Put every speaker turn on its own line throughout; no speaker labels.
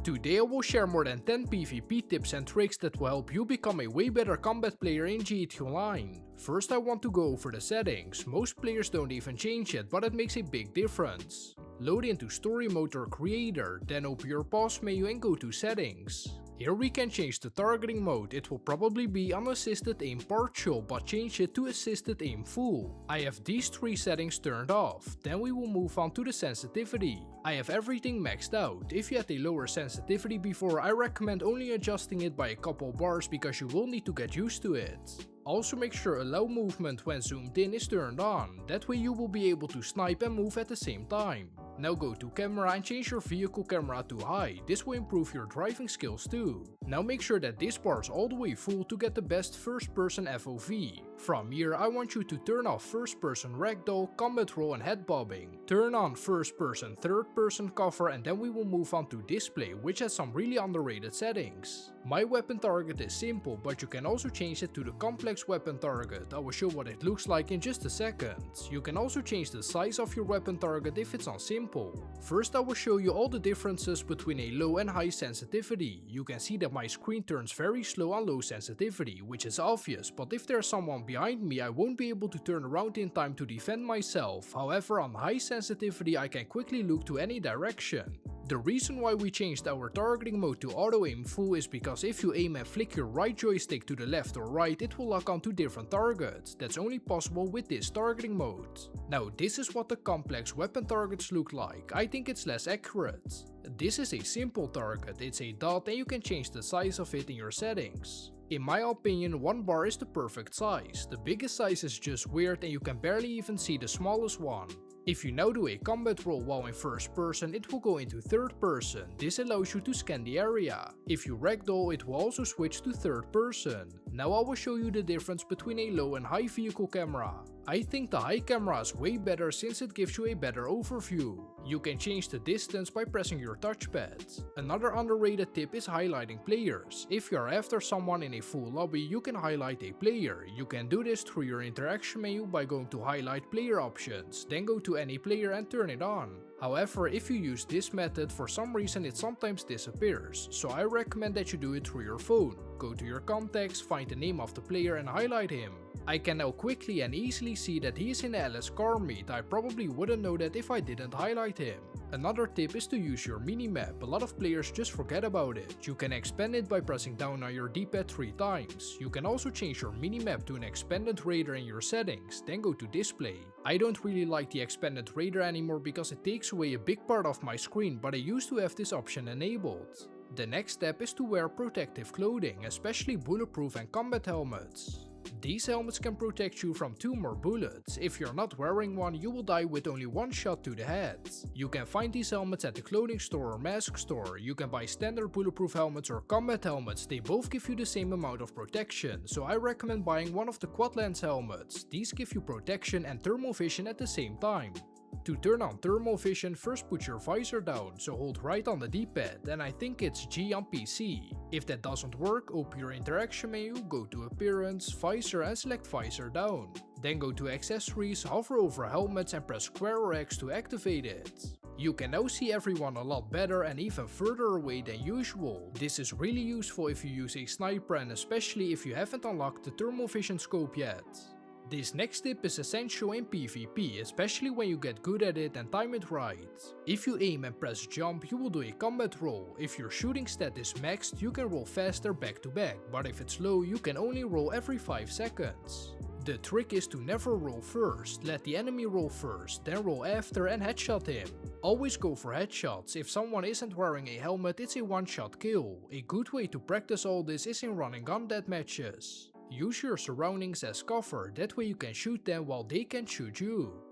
Today I will share more than 10 PvP tips and tricks that will help you become a way better combat player in GT Online. First I want to go over the settings. Most players don't even change it, but it makes a big difference. Load into story mode or creator, then open your pause menu and go to settings. Here we can change the targeting mode. It will probably be unassisted aim partial, but change it to assisted aim full. I have these 3 settings turned off. Then we will move on to the sensitivity. I have everything maxed out. If you had a lower sensitivity before, I recommend only adjusting it by a couple bars because you will need to get used to it. Also make sure allow movement when zoomed in is turned on, that way you will be able to snipe and move at the same time. Now go to camera and change your vehicle camera to high, this will improve your driving skills too. Now make sure that this bar is all the way full to get the best first person FOV. From here I want you to turn off first person ragdoll, combat roll and head bobbing. Turn on first person third person cover and then we will move on to display, which has some really underrated settings. My weapon target is simple, but you can also change it to the complex weapon target. I will show what it looks like in just a second. You can also change the size of your weapon target if it's on simple. First I will show you all the differences between a low and high sensitivity. You can see that my screen turns very slow on low sensitivity, which is obvious, but if there's someone behind me I won't be able to turn around in time to defend myself. However, on high sensitivity I can quickly look to any direction. The reason why we changed our targeting mode to auto aim full is because if you aim and flick your right joystick to the left or right, it will lock onto different targets. That's only possible with this targeting mode. Now this is what the complex weapon targets look like. I think it's less accurate. This is a simple target, it's a dot and you can change the size of it in your settings. In my opinion, 1 bar is the perfect size. The biggest size is just weird and you can barely even see the smallest one. If you now do a combat roll while in first person, it will go into third person. This allows you to scan the area. If you ragdoll, it will also switch to third person. Now I will show you the difference between a low and high vehicle camera. I think the high camera is way better since it gives you a better overview. You can change the distance by pressing your touchpad. Another underrated tip is highlighting players. If you are after someone in a full lobby, you can highlight a player. You can do this through your interaction menu by going to highlight player options, then go to any player and turn it on. However, if you use this method, for some reason it sometimes disappears, so I recommend that you do it through your phone. Go to your contacts, find the name of the player and highlight him. I can now quickly and easily see that he is in the LS car meet. I probably wouldn't know that if I didn't highlight him. Another tip is to use your minimap. A lot of players just forget about it. You can expand it by pressing down on your D-pad 3 times. You can also change your minimap to an expanded radar in your settings, then go to display. I don't really like the expanded radar anymore because it takes away a big part of my screen, but I used to have this option enabled. The next step is to wear protective clothing, especially bulletproof and combat helmets. These helmets can protect you from 2 more bullets. If you're not wearing one, you will die with only 1 shot to the head. You can find these helmets at the clothing store or mask store. You can buy standard bulletproof helmets or combat helmets. They both give you the same amount of protection, so I recommend buying one of the quad lens helmets. These give you protection and thermal vision at the same time. To turn on thermal vision, first put your visor down, so hold right on the D-pad, and I think it's G on PC. If that doesn't work, open your interaction menu, go to appearance, visor and select visor down. Then go to accessories, hover over helmets and press square or X to activate it. You can now see everyone a lot better and even further away than usual. This is really useful if you use a sniper and especially if you haven't unlocked the thermal vision scope yet. This next tip is essential in PvP, especially when you get good at it and time it right. If you aim and press jump, you will do a combat roll. If your shooting stat is maxed, you can roll faster back to back, but if it's low, you can only roll every 5 seconds. The trick is to never roll first, let the enemy roll first, then roll after and headshot him. Always go for headshots. If someone isn't wearing a helmet, it's a one-shot kill. A good way to practice all this is in running gun deathmatches. Use your surroundings as cover, that way you can shoot them while they can shoot you.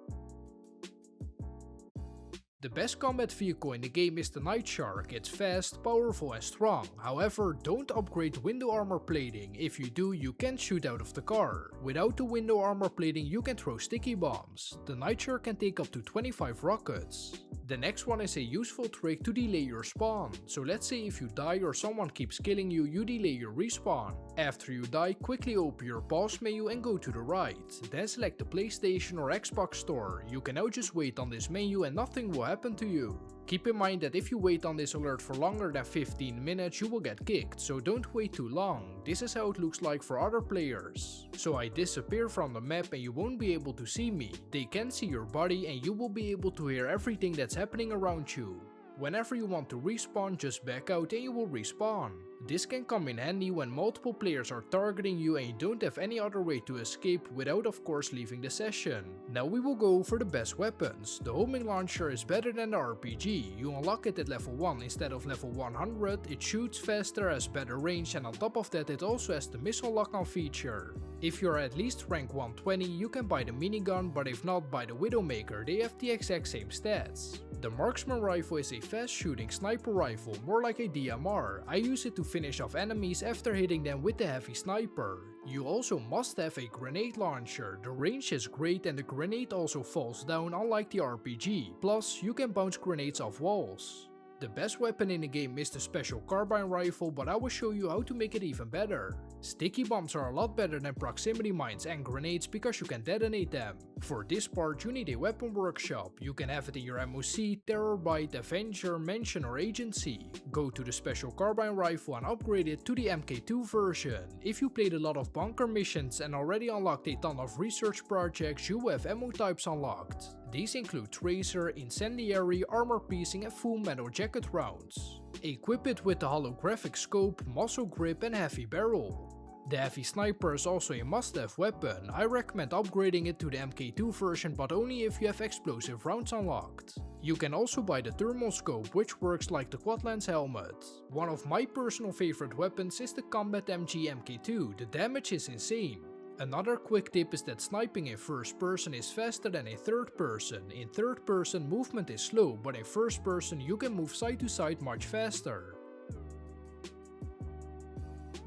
The best combat vehicle in the game is the Night Shark. It's fast, powerful and strong. However, don't upgrade window armor plating. If you do, you can't shoot out of the car. Without the window armor plating, you can throw sticky bombs. The Night Shark can take up to 25 rockets. The next one is a useful trick to delay your spawn. So let's say if you die or someone keeps killing you, you delay your respawn. After you die, quickly open your pause menu and go to the right. Then select the PlayStation or Xbox store. You can now just wait on this menu and nothing will happen to you. Keep in mind that if you wait on this alert for longer than 15 minutes, you will get kicked, so don't wait too long. This is how it looks like for other players. So I disappear from the map and you won't be able to see me. They can see your body and you will be able to hear everything that's happening around you. Whenever you want to respawn, just back out and you will respawn. This can come in handy when multiple players are targeting you and you don't have any other way to escape without of course leaving the session. Now we will go for the best weapons. The homing launcher is better than the RPG. You unlock it at level 1 instead of level 100, it shoots faster, has better range, and on top of that it also has the missile lock-on feature. If you are at least rank 120, you can buy the minigun, but if not, buy the Widowmaker, they have the exact same stats. The marksman rifle is a fast shooting sniper rifle, more like a DMR. I use it to finish off enemies after hitting them with the heavy sniper. You also must have a grenade launcher. The range is great and the grenade also falls down unlike the RPG, plus you can bounce grenades off walls. The best weapon in the game is the special carbine rifle, but I will show you how to make it even better. Sticky bombs are a lot better than proximity mines and grenades because you can detonate them. For this part you need a weapon workshop. You can have it in your MOC, Terrorbyte, Avenger, Mansion or Agency. Go to the special carbine rifle and upgrade it to the MK2 version. If you played a lot of bunker missions and already unlocked a ton of research projects, you will have ammo types unlocked. These include Tracer, Incendiary, Armor Piercing and Full Metal Jacket rounds. Equip it with the holographic scope, muscle grip and heavy barrel. The heavy sniper is also a must-have weapon. I recommend upgrading it to the MK2 version, but only if you have explosive rounds unlocked. You can also buy the thermal scope, which works like the quad lens helmet. One of my personal favorite weapons is the Combat MG MK2, the damage is insane. Another quick tip is that sniping in first person is faster than in third person. In third person movement is slow, but in first person you can move side to side much faster.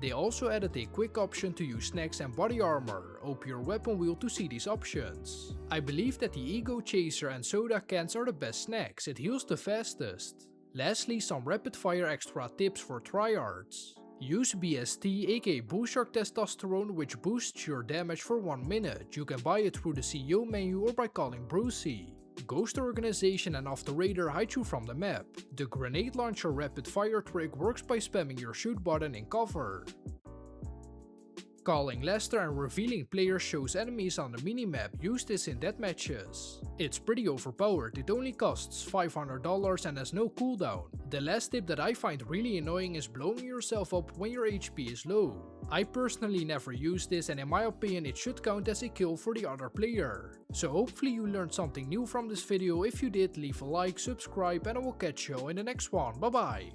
They also added a quick option to use snacks and body armor. Open your weapon wheel to see these options. I believe that the Ego Chaser and soda cans are the best snacks, it heals the fastest. Lastly, some rapid fire extra tips for tryhards. Use BST aka Boost Your Testosterone, which boosts your damage for 1 minute. You can buy it through the CEO menu or by calling Brucey. Ghost Organization and Off the Radar hide you from the map. The grenade launcher rapid fire trick works by spamming your shoot button in cover. Calling Lester and revealing players shows enemies on the minimap. Use this in deathmatches. It's pretty overpowered, it only costs $500 and has no cooldown. The last tip that I find really annoying is blowing yourself up when your HP is low. I personally never use this and in my opinion it should count as a kill for the other player. So hopefully you learned something new from this video. If you did, leave a like, subscribe and I will catch you in the next one. Bye bye!